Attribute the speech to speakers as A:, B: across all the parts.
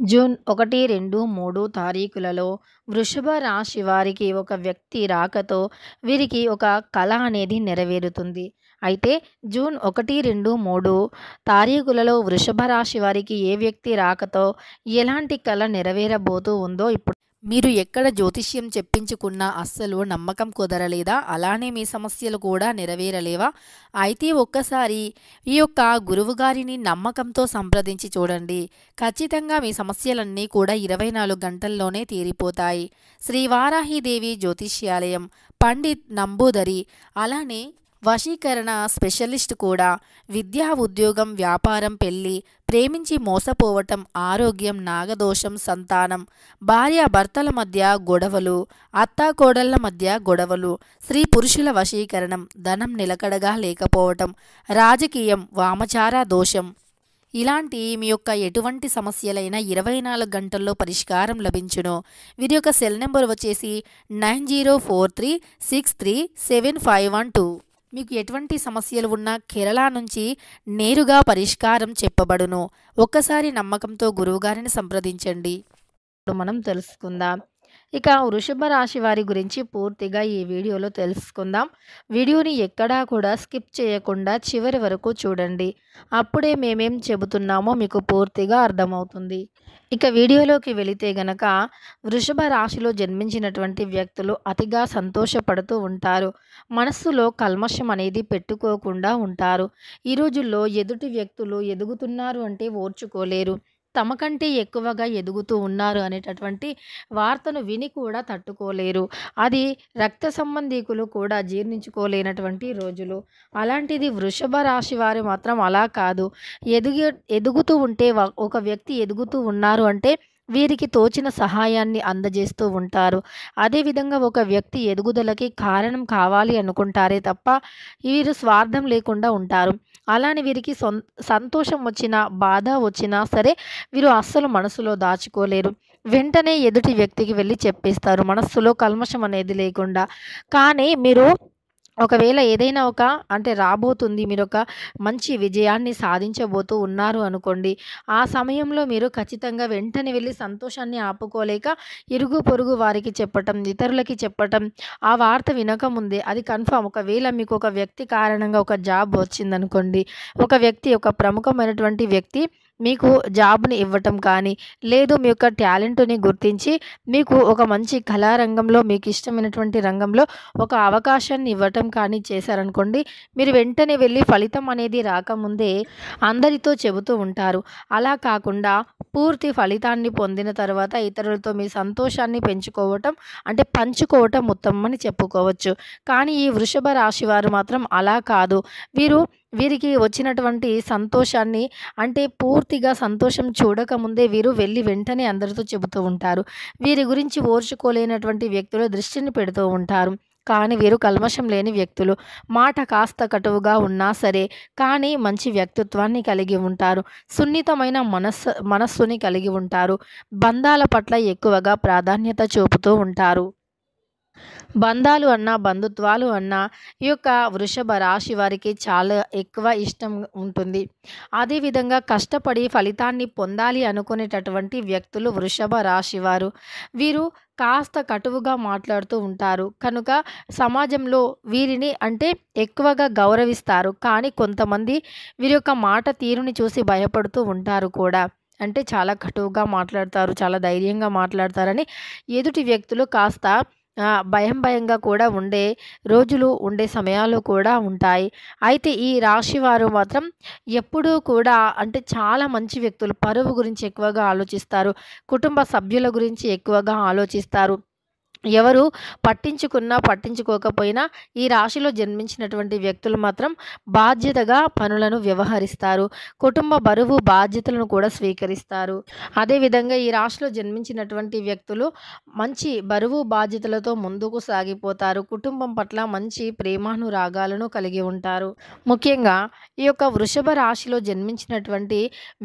A: June 1, 2, 3 తారీఖులలో వృషభ రాశి వారికి ఒక వ్యక్తి రాకతో వీరికి ఒక కల అనేది నెరవేరుతుంది. అయితే జూన్ 1, 2, 3 తారీఖులలో వృషభ రాశి వారికి ఏ వ్యక్తి రాకతో ఎలాంటి కల నెరవేరబోతూ ఉందో ఇప్పుడు మీరు ఎక్కడ జ్యోతిష్యం చెప్పించుకున్నా అస్సలు నమ్మకం కుదరలేదా? అలానే మీ సమస్యలు కూడా నెరవేరలేవా? అయితే ఒక్కసారి ఈ యొక్క గురువుగారిని నమ్మకంతో సంప్రదించి చూడండి. ఖచ్చితంగా మీ సమస్యలన్నీ కూడా 24 గంటల్లోనే తీరిపోతాయి. శ్రీ వారాహిదేవి జ్యోతిష్యాలయం, పండిత్ నంబూదరి, అలానే వశీకరణ స్పెషలిస్ట్ కూడా. విద్యా, ఉద్యోగం, వ్యాపారం, పెళ్లి, ప్రేమించి మోసపోవటం, ఆరోగ్యం, నాగదోషం, సంతానం, భార్యాభర్తల మధ్య గొడవలు, అత్తాకోడళ్ల మధ్య గొడవలు, స్త్రీ పురుషుల వశీకరణం, ధనం నిలకడగా లేకపోవటం, రాజకీయం, వామచార దోషం, ఇలాంటి మీ యొక్క ఎటువంటి సమస్యలైనా 24 గంటల్లో పరిష్కారం లభించును. వీరి యొక్క సెల్ నెంబర్ వచ్చేసి 9043637512. మీకు ఎటువంటి సమస్యలు ఉన్నా కేరళ నుంచి నేరుగా పరిష్కారం చెప్పబడును. ఒక్కసారి నమ్మకంతో గురువుగారిని సంప్రదించండి. ఇప్పుడు మనం తెలుసుకుందాం. ఇక వృషభ రాశి వారి గురించి పూర్తిగా ఈ వీడియోలో తెలుసుకుందాం. వీడియోని ఎక్కడా కూడా స్కిప్ చేయకుండా చివరి వరకు చూడండి. అప్పుడే మేమేం చెబుతున్నామో మీకు పూర్తిగా అర్థమవుతుంది. ఇక వీడియోలోకి వెళితే గనక వృషభ రాశిలో జన్మించినటువంటి వ్యక్తులు అతిగా సంతోషపడుతూ ఉంటారు. మనస్సులో కల్మషం అనేది పెట్టుకోకుండా ఉంటారు. ఈ రోజుల్లో ఎదుటి వ్యక్తులు ఎదుగుతున్నారు అంటే ఓర్చుకోలేరు. తమ కంటే ఎక్కువగా ఎదుగుతూ ఉన్నారు అనేటటువంటి వార్తను విని కూడా తట్టుకోలేరు. అది రక్త సంబంధీకులు కూడా జీర్ణించుకోలేనటువంటి రోజులు. అలాంటిది వృషభ రాశి వారు మాత్రం అలా కాదు. ఎదుగుతూ ఉంటే ఒక వ్యక్తి ఎదుగుతూ ఉన్నారు అంటే వీరికి తోచిన సహాయాన్ని అందజేస్తూ ఉంటారు. అదేవిధంగా ఒక వ్యక్తి ఎదుగుదలకి కారణం కావాలి అనుకుంటారే తప్ప వీరు స్వార్థం లేకుండా ఉంటారు. అలానే వీరికి సంతోషం వచ్చినా బాధ వచ్చినా సరే వీరు అస్సలు మనసులో దాచుకోలేరు. వెంటనే ఎదుటి వ్యక్తికి వెళ్ళి చెప్పేస్తారు మనస్సులో కల్మషం అనేది లేకుండా. కానీ మీరు ఒకవేళ ఏదైనా రాబోతుంది, మీరు ఒక మంచి విజయాన్ని సాధించబోతూ ఉన్నారు అనుకోండి. ఆ సమయంలో మీరు ఖచ్చితంగా వెంటనే వెళ్ళి సంతోషాన్ని ఆపుకోలేక ఇరుగు పొరుగు వారికి చెప్పటం, ఇతరులకి చెప్పటం, ఆ వార్త వినకముందే అది కన్ఫర్మ్. ఒకవేళ మీకు ఒక వ్యక్తి కారణంగా ఒక జాబ్ వచ్చిందనుకోండి, ఒక ప్రముఖమైనటువంటి వ్యక్తి మీకు జాబ్‌ని ఇవ్వటం కానీ, లేదు మీ యొక్క టాలెంట్‌ని గుర్తించి మీకు ఒక మంచి కళారంగంలో మీకు ఇష్టమైనటువంటి రంగంలో ఒక అవకాశాన్ని ఇవ్వటం కానీ చేశారనుకోండి, మీరు వెంటనే వెళ్ళి ఫలితం అనేది రాకముందే అందరితో చెబుతూ ఉంటారు. అలా కాకుండా పూర్తి ఫలితాన్ని పొందిన తర్వాత ఇతరులతో మీ సంతోషాన్ని పంచుకోవటం ఉత్తమమని చెప్పుకోవచ్చు. కానీ ఈ వృషభ రాశి వారు మాత్రం అలా కాదు. వీరికి వచ్చినటువంటి సంతోషాన్ని పూర్తిగా సంతోషం చూడకముందే వీరు వెళ్ళి వెంటనే అందరితో చెబుతూ ఉంటారు. వీరి గురించి ఓర్చుకోలేనటువంటి వ్యక్తుల దృష్టిని పెడుతూ ఉంటారు. కానీ వీరు కల్మషం లేని వ్యక్తులు. మాట కాస్త కటువుగా ఉన్నా సరే కానీ మంచి వ్యక్తిత్వాన్ని కలిగి ఉంటారు. సున్నితమైన మనస్సుని కలిగి ఉంటారు. బంధాల పట్ల ఎక్కువగా ప్రాధాన్యత చూపుతూ ఉంటారు. బంధాలు అన్నా, బంధుత్వాలు అన్నా ఈ యొక్క వృషభ రాశి వారికి చాలా ఎక్కువ ఇష్టం ఉంటుంది. అదేవిధంగా కష్టపడి ఫలితాన్ని పొందాలి అనుకునేటటువంటి వ్యక్తులు వృషభ రాశి వారు. వీరు కాస్త కటువుగా మాట్లాడుతూ ఉంటారు. కనుక సమాజంలో వీరిని ఎక్కువగా గౌరవిస్తారు. కానీ కొంతమంది వీరి యొక్క మాట తీరుని చూసి భయపడుతూ ఉంటారు కూడా. చాలా కటువుగా మాట్లాడతారు, చాలా ధైర్యంగా మాట్లాడతారని ఎదుటి వ్యక్తులు కాస్త భయంగా కూడా ఉండే సమయాలు కూడా ఉంటాయి. అయితే ఈ రాశి వారు మాత్రం ఎప్పుడూ కూడా చాలా మంచి వ్యక్తులు. పరువు గురించి ఎక్కువగా ఆలోచిస్తారు. కుటుంబ సభ్యుల గురించి ఎక్కువగా ఆలోచిస్తారు. ఎవరు పట్టించుకున్నా పట్టించుకోకపోయినా ఈ రాశిలో జన్మించినటువంటి వ్యక్తులు మాత్రం బాధ్యతగా పనులను వ్యవహరిస్తారు. కుటుంబ బరువు బాధ్యతలను కూడా స్వీకరిస్తారు. అదేవిధంగా ఈ రాశిలో జన్మించినటువంటి వ్యక్తులు మంచి బరువు బాధ్యతలతో ముందుకు సాగిపోతారు. కుటుంబం పట్ల మంచి ప్రేమానురాగాలను కలిగి ఉంటారు. ముఖ్యంగా ఈ యొక్క వృషభ రాశిలో జన్మించినటువంటి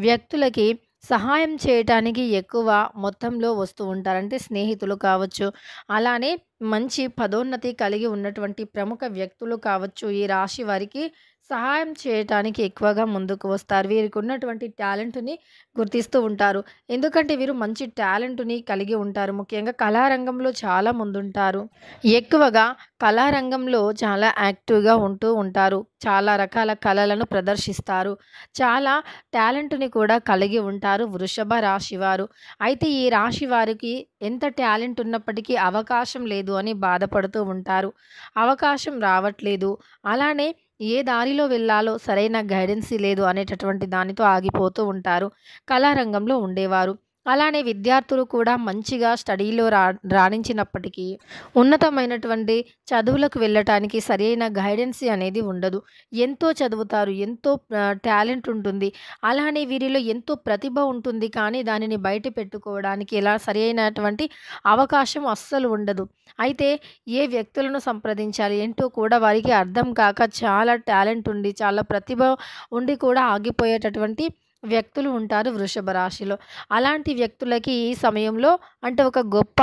A: వ్యక్తులకి సహాయం చేయటానికి ఎక్కువ మొత్తంలో వస్తూ ఉంటారు. స్నేహితులు కావచ్చు, అలానే మంచి పదోన్నతి కలిగి ఉన్నటువంటి ప్రముఖ వ్యక్తులు కావచ్చు, ఈ రాశి వారికి సహాయం చేయటానికి ఎక్కువగా ముందుకు వస్తారు. వీరికి ఉన్నటువంటి టాలెంట్‌ని గుర్తిస్తూ ఉంటారు. ఎందుకంటే వీరు మంచి టాలెంట్‌ని కలిగి ఉంటారు. ముఖ్యంగా కళారంగంలో చాలా ముందుంటారు. ఎక్కువగా కళారంగంలో చాలా యాక్టివ్‌గా ఉంటూ ఉంటారు. చాలా రకాల కళలను ప్రదర్శిస్తారు. చాలా టాలెంట్‌ని కూడా కలిగి ఉంటారు వృషభ రాశి వారు. అయితే ఈ రాశి వారికి ఎంత టాలెంట్ ఉన్నప్పటికీ అవకాశం లేదు అని బాధపడుతూ ఉంటారు. అవకాశం రావట్లేదు. అలానే ఏ దారిలో వెళ్ళాలో సరైన గైడెన్సీ లేదు అనేటటువంటి దానితో ఆగిపోతూ ఉంటారు కళారంగంలో ఉండేవారు. అలానే విద్యార్థులు కూడా మంచిగా స్టడీలో రాణించినప్పటికీ ఉన్నతమైనటువంటి చదువులకు వెళ్ళటానికి సరైన గైడెన్సీ అనేది ఉండదు. ఎంతో చదువుతారు, ఎంతో టాలెంట్ ఉంటుంది. అలానే వీరిలో ఎంతో ప్రతిభ ఉంటుంది. కానీ దానిని బయట పెట్టుకోవడానికి ఎలా సరైనటువంటి అవకాశం అస్సలు ఉండదు. అయితే ఏ వ్యక్తులను సంప్రదించాలి ఏంటో కూడా వారికి అర్థం కాక చాలా టాలెంట్ ఉండి, చాలా ప్రతిభ ఉండి కూడా ఆగిపోయేటటువంటి వ్యక్తులు ఉంటారు వృషభ రాశిలో. అలాంటి వ్యక్తులకి ఈ సమయంలో అంటే ఒక గొప్ప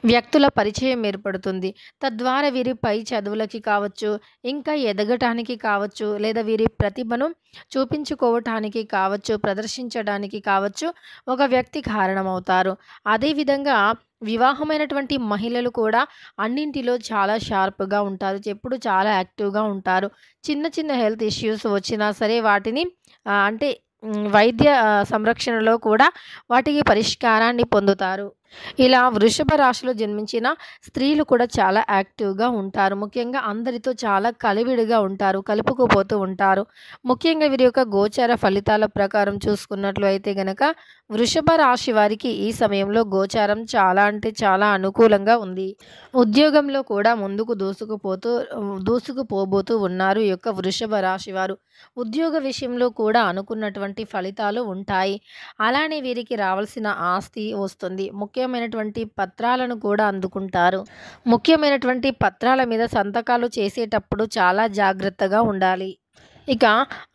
A: వ్యక్తుల పరిచయం ఏర్పడుతుంది. తద్వారా వీరి పై చదువులకి కావచ్చు, ఇంకా ఎదగటానికి కావచ్చు, లేదా వీరి ప్రతిభను చూపించుకోవటానికి కావచ్చు, ప్రదర్శించడానికి కావచ్చు, ఒక వ్యక్తి కారణమవుతారు. అదేవిధంగా వివాహమైనటువంటి మహిళలు కూడా అన్నింటిలో చాలా షార్ప్‌గా ఉంటారు. ఎప్పుడు చాలా యాక్టివ్‌గా ఉంటారు. చిన్న చిన్న హెల్త్ ఇష్యూస్ వచ్చినా సరే వాటిని అంటే వైద్య సంరక్షణలో కూడా వాటికి పరిష్కారాన్ని పొందుతారు. ఇలా వృషభ రాశిలో జన్మించిన స్త్రీలు కూడా చాలా యాక్టివ్‌గా ఉంటారు. ముఖ్యంగా అందరితో చాలా కలివిడిగా ఉంటారు. కలుపుకుపోతూ ఉంటారు. ముఖ్యంగా వీరి యొక్క గోచార ఫలితాల ప్రకారం చూసుకున్నట్లు అయితే గనక వృషభ రాశి వారికి ఈ సమయంలో గోచారం చాలా అంటే చాలా అనుకూలంగా ఉంది. ఉద్యోగంలో కూడా ముందుకు దూసుకుపోబోతూ ఉన్నారు ఈ యొక్క వృషభ రాశి వారు. ఉద్యోగ విషయంలో కూడా అనుకున్నటువంటి ఫలితాలు ఉంటాయి. అలానే వీరికి రావాల్సిన ఆస్తి వస్తుంది. ముఖ్యమైనటువంటి పత్రాలను కూడా అందుకుంటారు. ముఖ్యమైనటువంటి పత్రాల మీద సంతకాలు చేసేటప్పుడు చాలా జాగ్రత్తగా ఉండాలి. ఇక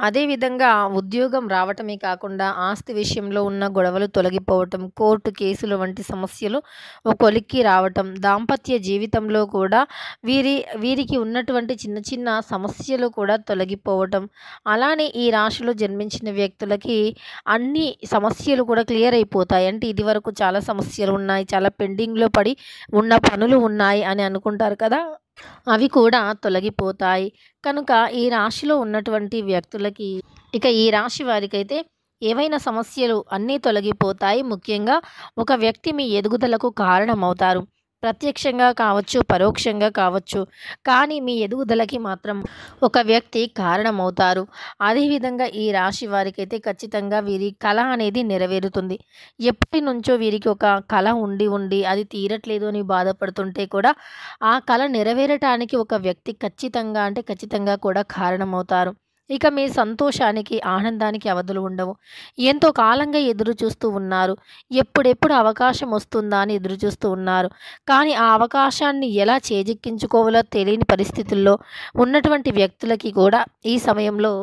A: అదే విధంగా ఉద్యోగం రావటమే కాకుండా ఆస్తి విషయంలో ఉన్న గొడవలు తొలగిపోవటం, కోర్టు కేసులు వంటి సమస్యలు ఒక కొలిక్కి రావటం, దాంపత్య జీవితంలో కూడా వీరికి ఉన్నటువంటి చిన్న చిన్న సమస్యలు కూడా తొలగిపోవటం, అలానే ఈ రాశిలో జన్మించిన వ్యక్తులకి అన్ని సమస్యలు కూడా క్లియర్ అయిపోతాయి. అంటే ఇదివరకు చాలా సమస్యలు ఉన్నాయి, చాలా పెండింగ్‌లో పడి ఉన్న పనులు ఉన్నాయి అని అనుకుంటారు కదా! అవి కూడా తొలగిపోతాయి. కనుక ఈ రాశిలో ఉన్నటువంటి వ్యక్తులకి ఇక ఈ రాశి వారికైతే ఏవైనా సమస్యలు అన్నీ తొలగిపోతాయి. ముఖ్యంగా ఒక వ్యక్తి మీ ఎదుగుదలకు కారణమవుతారు. ప్రత్యక్షంగా కావచ్చు, పరోక్షంగా కావచ్చు. కానీ మీ ఎదుగుదలకి మాత్రం ఒక వ్యక్తి కారణమవుతారు. అదేవిధంగా ఈ రాశి వారికైతే ఖచ్చితంగా వీరి కళ అనేది నెరవేరుతుంది. ఎప్పటినుంచో వీరికి ఒక కళ ఉండి అది తీరట్లేదు అని బాధపడుతుంటే కూడా ఆ కళ నెరవేరటానికి ఒక వ్యక్తి ఖచ్చితంగా అంటే ఖచ్చితంగా కూడా కారణమవుతారు. ఇక మీ సంతోషానికి, ఆనందానికి అవధులు ఉండవు. ఎంతో కాలంగా ఎదురు చూస్తూ ఉన్నారు. ఎప్పుడెప్పుడు అవకాశం వస్తుందా అని ఎదురు చూస్తూ ఉన్నారు. కానీ ఆ అవకాశాన్ని ఎలా చేజిక్కించుకోవాలో తెలియని పరిస్థితుల్లో ఉన్నటువంటి వ్యక్తులకి కూడా ఈ సమయంలో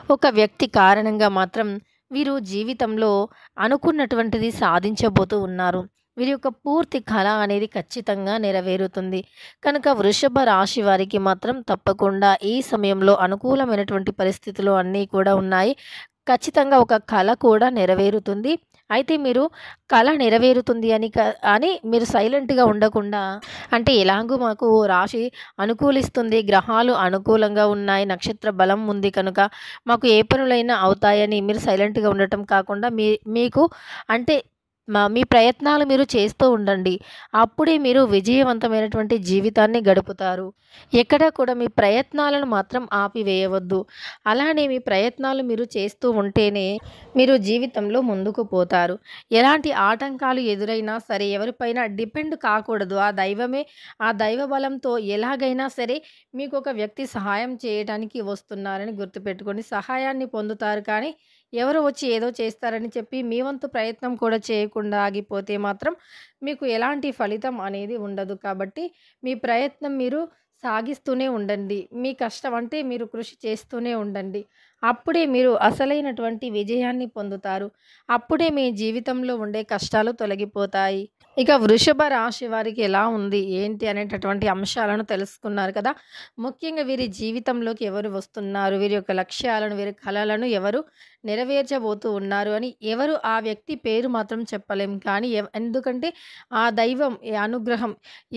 A: ఒక వ్యక్తి కారణంగా మాత్రం వీరు జీవితంలో అనుకున్నటువంటిది సాధించబోతూ ఉన్నారు. వీరి యొక్క పూర్తి కళ అనేది ఖచ్చితంగా నెరవేరుతుంది. కనుక వృషభ రాశి వారికి మాత్రం తప్పకుండా ఈ సమయంలో అనుకూలమైనటువంటి పరిస్థితులు అన్నీ కూడా ఉన్నాయి. ఖచ్చితంగా ఒక కళ కూడా నెరవేరుతుంది. అయితే మీరు కళ నెరవేరుతుంది అని మీరు సైలెంట్‌గా ఉండకుండా అంటే ఎలాగో మాకు రాశి అనుకూలిస్తుంది, గ్రహాలు అనుకూలంగా ఉన్నాయి, నక్షత్ర బలం ఉంది కనుక మాకు ఏ పనులైనా అవుతాయని మీరు సైలెంట్‌గా ఉండటం కాకుండా మీకు అంటే మీ ప్రయత్నాలు మీరు చేస్తూ ఉండండి. అప్పుడే మీరు విజయవంతమైనటువంటి జీవితాన్ని గడుపుతారు. ఎక్కడా కూడా మీ ప్రయత్నాలను మాత్రం ఆపివేయవద్దు. అలానే మీ ప్రయత్నాలు మీరు చేస్తూ ఉంటేనే మీరు జీవితంలో ముందుకు పోతారు. ఎలాంటి ఆటంకాలు ఎదురైనా సరే ఎవరిపైన డిపెండ్ కాకూడదు. ఆ దైవ బలంతో ఎలాగైనా సరే మీకు ఒక వ్యక్తి సహాయం చేయడానికి వస్తున్నారని గుర్తుపెట్టుకోండి. సహాయాన్ని పొందుతారు కానీ ఎవరో వచ్చి ఏదో చేస్తారని చెప్పి మీ వంతు ప్రయత్నం కూడా చేయకుండా ఆగిపోతే మాత్రం మీకు ఎలాంటి ఫలితం అనేది ఉండదు. కాబట్టి మీ ప్రయత్నం మీరు సాగిస్తూనే ఉండండి. మీ కష్టం అంటే మీరు కృషి చేస్తూనే ఉండండి. అప్పుడే మీరు అసలైనటువంటి విజయాన్ని పొందుతారు. అప్పుడే మీ జీవితంలో ఉండే కష్టాలు తొలగిపోతాయి. ఇక వృషభ రాశి వారికి ఎలా ఉంది? ఏంటి? అనేటటువంటి అంశాలను తెలుసుకున్నారు కదా! ముఖ్యంగా వీరి జీవితంలోకి ఎవరు వస్తున్నారు? వీరి యొక్క లక్ష్యాలను, వీరి కలలను ఎవరు నెరవేర్చబోతూ ఉన్నారు అని ఎవరు ఆ వ్యక్తి పేరు మాత్రం చెప్పలేం. కానీ ఎందుకంటే ఆ దైవం, ఏ అనుగ్రహం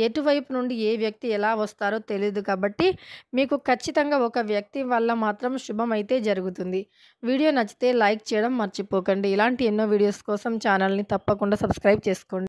A: ఎటువైపు నుండి ఏ వ్యక్తి ఎలా వస్తారో తెలీదు కాబట్టి మీకు ఖచ్చితంగా ఒక వ్యక్తి వల్ల మాత్రం శుభమైతే జరుగుతుంది. వీడియో నచ్చితే లైక్ చేయడం మర్చిపోకండి. ఇలాంటి ఎన్నో వీడియోస్ కోసం ఛానల్‌ని తప్పకుండా సబ్స్క్రైబ్ చేసుకోండి.